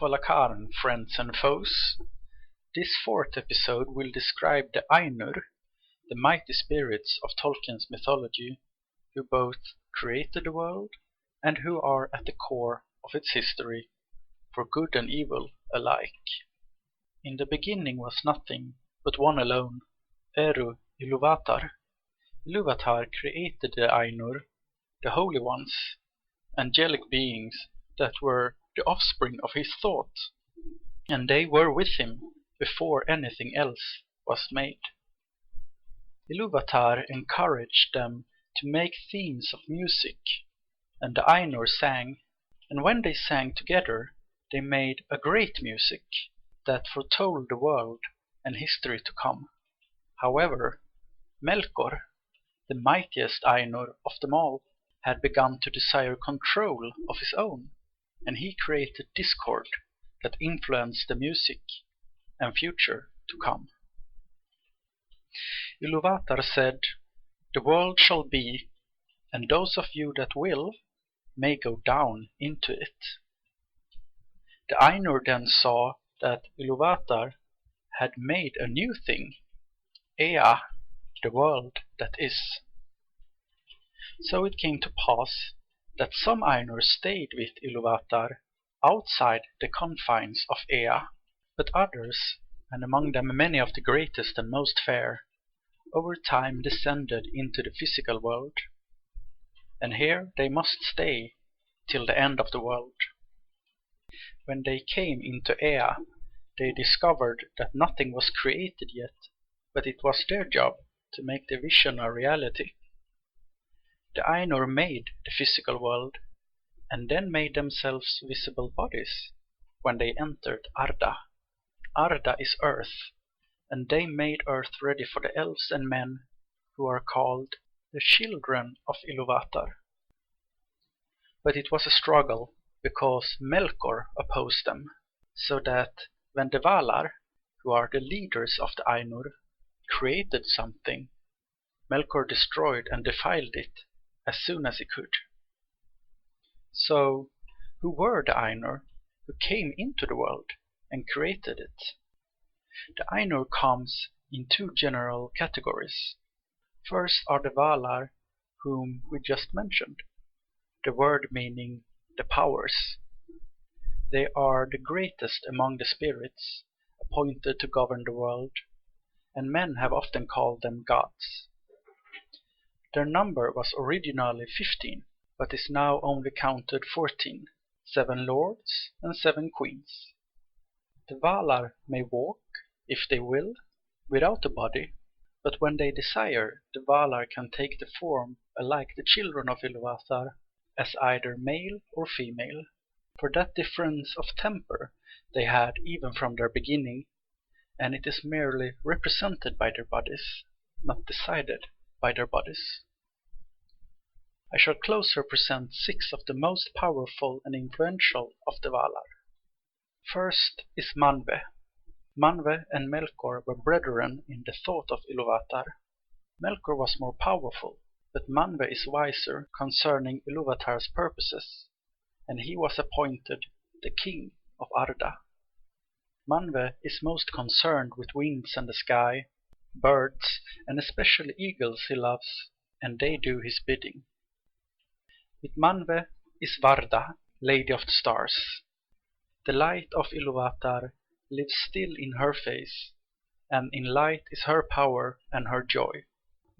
Valakaran, friends and foes. This fourth episode will describe the Ainur, the mighty spirits of Tolkien's mythology, who both created the world and who are at the core of its history, for good and evil alike. In the beginning was nothing, but one alone, Eru Ilúvatar. Ilúvatar created the Ainur, the holy ones, angelic beings that were the offspring of his thought, and they were with him before anything else was made. Ilúvatar encouraged them to make themes of music, and the Ainur sang, and when they sang together, they made a great music that foretold the world and history to come. However, Melkor, the mightiest Ainur of them all, had begun to desire control of his own, and he created discord that influenced the music and future to come. Ilúvatar said, "The world shall be, and those of you that will may go down into it." The Ainur then saw that Ilúvatar had made a new thing, Ea, the world that is. So it came to pass that some Ainur stayed with Ilúvatar outside the confines of Ea, but others, and among them many of the greatest and most fair, over time descended into the physical world, and here they must stay till the end of the world. When they came into Ea, they discovered that nothing was created yet, but it was their job to make the vision a reality. The Ainur made the physical world, and then made themselves visible bodies when they entered Arda. Arda is earth, and they made earth ready for the elves and men who are called the children of Ilúvatar. But it was a struggle, because Melkor opposed them, so that when the Valar, who are the leaders of the Ainur, created something, Melkor destroyed and defiled it as soon as he could. So, who were the Ainur who came into the world and created it? The Ainur comes in two general categories. First are the Valar, whom we just mentioned, the word meaning the powers. They are the greatest among the spirits, appointed to govern the world, and men have often called them gods. Their number was originally 15, but is now only counted 14, 7 lords and 7 queens. The Valar may walk, if they will, without a body, but when they desire, the Valar can take the form alike the children of Ilúvatar, as either male or female. For that difference of temper they had even from their beginning, and it is merely represented by their bodies, not decided by their bodies. I shall closer present 6 of the most powerful and influential of the Valar. First is Manwë. Manwë and Melkor were brethren in the thought of Ilúvatar. Melkor was more powerful, but Manwë is wiser concerning Ilúvatar's purposes, and he was appointed the king of Arda. Manwë is most concerned with winds and the sky, birds, and especially eagles he loves, and they do his bidding. With Manwë is Varda, Lady of the Stars. The light of Ilúvatar lives still in her face, and in light is her power and her joy.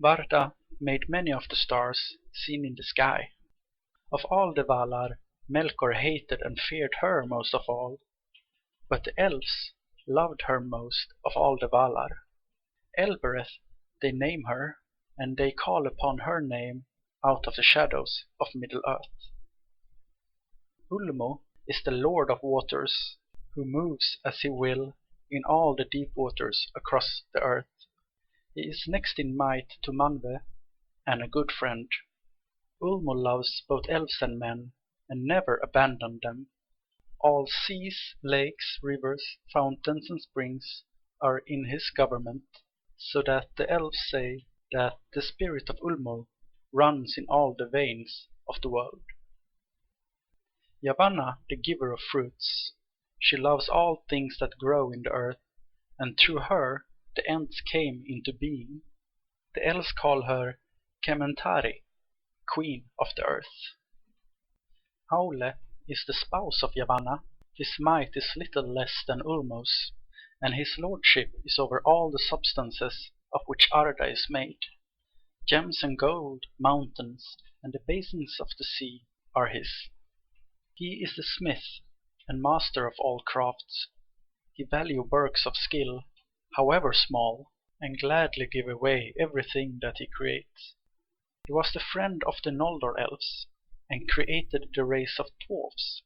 Varda made many of the stars seen in the sky. Of all the Valar, Melkor hated and feared her most of all, but the elves loved her most of all the Valar. Elbereth they name her, and they call upon her name out of the shadows of Middle-earth. Ulmo is the Lord of Waters, who moves as he will in all the deep waters across the earth. He is next in might to Manwë, and a good friend. Ulmo loves both elves and men, and never abandoned them. All seas, lakes, rivers, fountains, and springs are in his government, so that the elves say that the spirit of Ulmo runs in all the veins of the world. Yavanna, the giver of fruits. She loves all things that grow in the earth, and through her the Ents came into being. The elves call her Kementari, Queen of the Earth. Aule is the spouse of Yavanna. His might is little less than Ulmo's, and his lordship is over all the substances of which Arda is made. Gems and gold, mountains, and the basins of the sea are his. He is the smith and master of all crafts. He values works of skill, however small, and gladly give away everything that he creates. He was the friend of the Noldor elves, and created the race of dwarfs,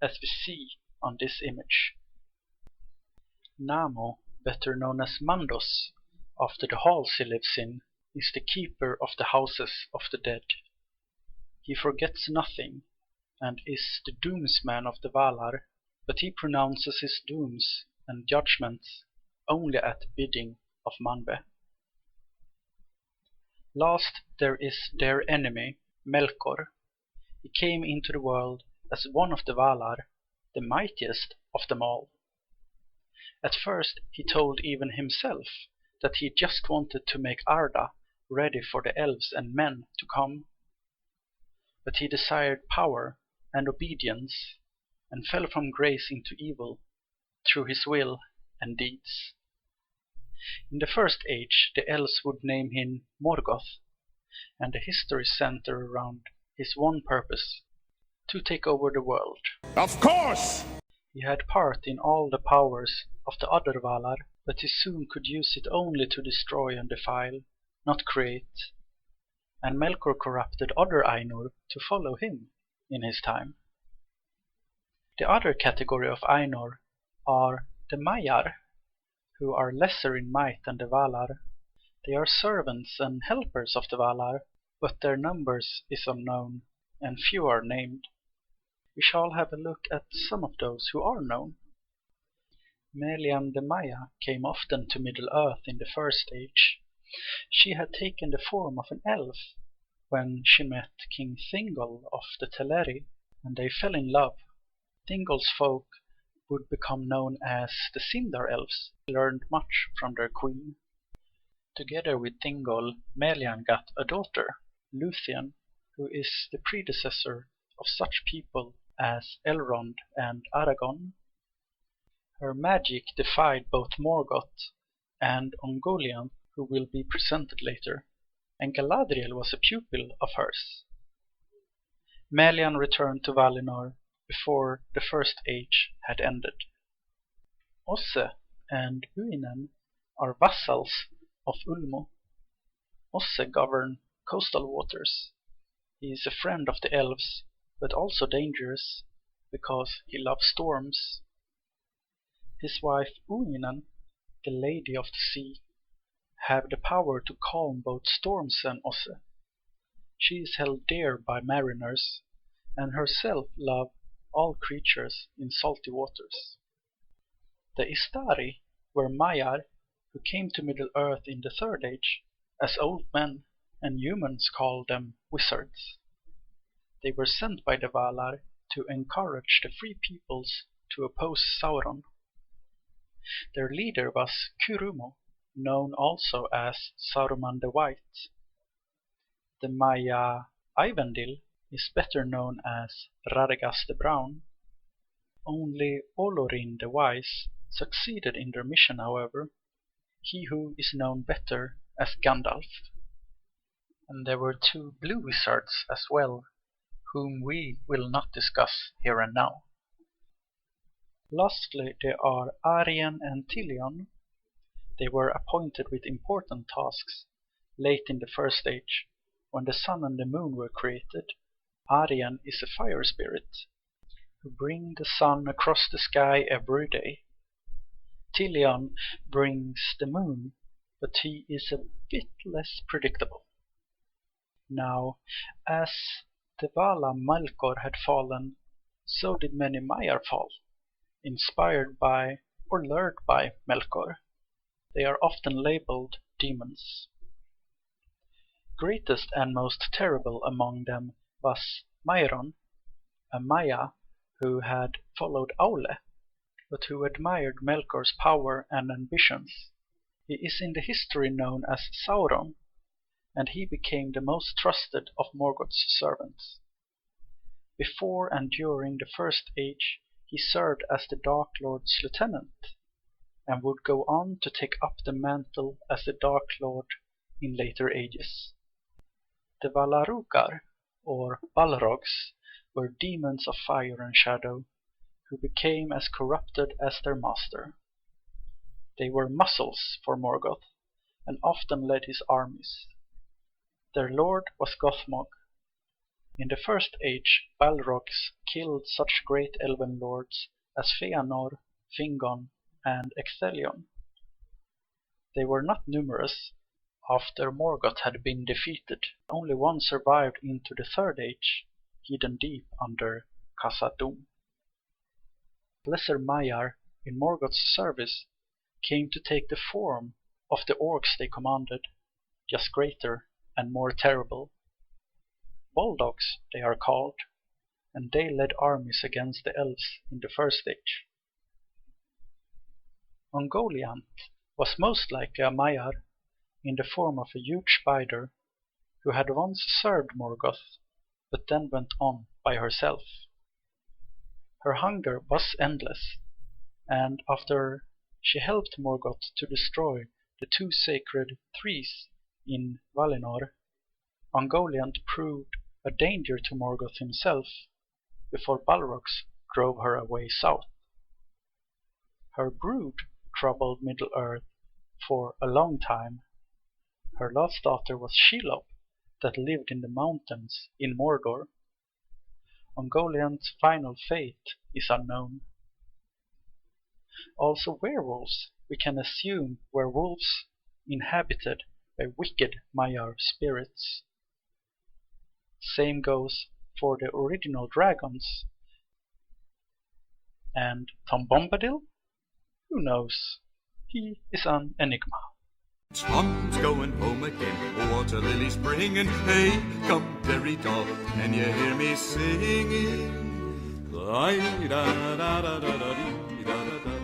as we see on this image. Namo, better known as Mandos, after the halls he lives in, is the keeper of the houses of the dead. He forgets nothing, and is the doomsman of the Valar, but he pronounces his dooms and judgments only at the bidding of Manwë. Last there is their enemy, Melkor. He came into the world as one of the Valar, the mightiest of them all. At first he told even himself that he just wanted to make Arda ready for the elves and men to come. But he desired power and obedience, and fell from grace into evil through his will and deeds. In the first age the elves would name him Morgoth, and the history centered around his one purpose, to take over the world. Of course! He had part in all the powers of the other Valar, but he soon could use it only to destroy and defile, not create. And Melkor corrupted other Ainur to follow him in his time. The other category of Ainur are the Maiar, who are lesser in might than the Valar. They are servants and helpers of the Valar, but their numbers is unknown, and few are named. We shall have a look at some of those who are known. Melian the Maya came often to Middle-earth in the first age. She had taken the form of an elf when she met King Thingol of the Teleri, and they fell in love. Thingol's folk would become known as the Sindar elves, who learned much from their queen. Together with Thingol, Melian got a daughter, Luthien, who is the predecessor of such people as Elrond and Aragorn. Her magic defied both Morgoth and Ungoliant, who will be presented later, and Galadriel was a pupil of hers. Melian returned to Valinor before the first age had ended. Osse and Uinen are vassals of Ulmo. Osse govern coastal waters. He is a friend of the elves, but also dangerous, because he loves storms. His wife Uinen, the Lady of the Sea, have the power to calm both storms and Osse. She is held dear by mariners, and herself loves all creatures in salty waters. The Istari were Maiar, who came to Middle-earth in the Third Age as old men, and humans call them wizards. They were sent by the Valar to encourage the free peoples to oppose Sauron. Their leader was Curumo, known also as Saruman the White. The Maya Ivendil is better known as Radagast the Brown. Only Olorin the Wise succeeded in their mission, however, he who is known better as Gandalf. And there were two blue wizards as well, whom we will not discuss here and now. Lastly, there are Arien and Tilion. They were appointed with important tasks late in the First Age, when the sun and the moon were created. Arien is a fire spirit, who brings the sun across the sky every day. Tilion brings the moon, but he is a bit less predictable. Now, as the Vala Melkor had fallen, so did many Maiar fall, inspired by or lured by Melkor. They are often labeled demons. Greatest and most terrible among them was Mairon, a Maya who had followed Aule, but who admired Melkor's power and ambitions. He is in the history known as Sauron, and he became the most trusted of Morgoth's servants. Before and during the First Age he served as the Dark Lord's lieutenant, and would go on to take up the mantle as the Dark Lord in later ages. The Valarukar, or Balrogs, were demons of fire and shadow, who became as corrupted as their master. They were muscles for Morgoth, and often led his armies. Their lord was Gothmog. In the First Age, Balrogs killed such great elven lords as Feanor, Fingon, and Ecthelion. They were not numerous. After Morgoth had been defeated, only one survived into the Third Age, hidden deep under Khazad-dûm. Lesser Maiar, in Morgoth's service, came to take the form of the orcs they commanded, just greater and more terrible. Baldogs they are called, and they led armies against the elves in the First Age. Ungoliant was most like a Maiar, in the form of a huge spider, who had once served Morgoth, but then went on by herself. Her hunger was endless, and after she helped Morgoth to destroy the two sacred trees in Valinor, Ungoliant proved a danger to Morgoth himself, before Balrogs drove her away south. Her brood troubled Middle-earth for a long time. Her last daughter was Shelob, that lived in the mountains in Mordor. Ungoliant's final fate is unknown. Also werewolves, we can assume, were wolves inhabited by wicked Maiar spirits. Same goes for the original dragons. And Tom Bombadil? Who knows? He is an enigma. Tom's going home again, water lilies bringing, hey, come berry doll, can you hear me singing? Da da da da da da da da.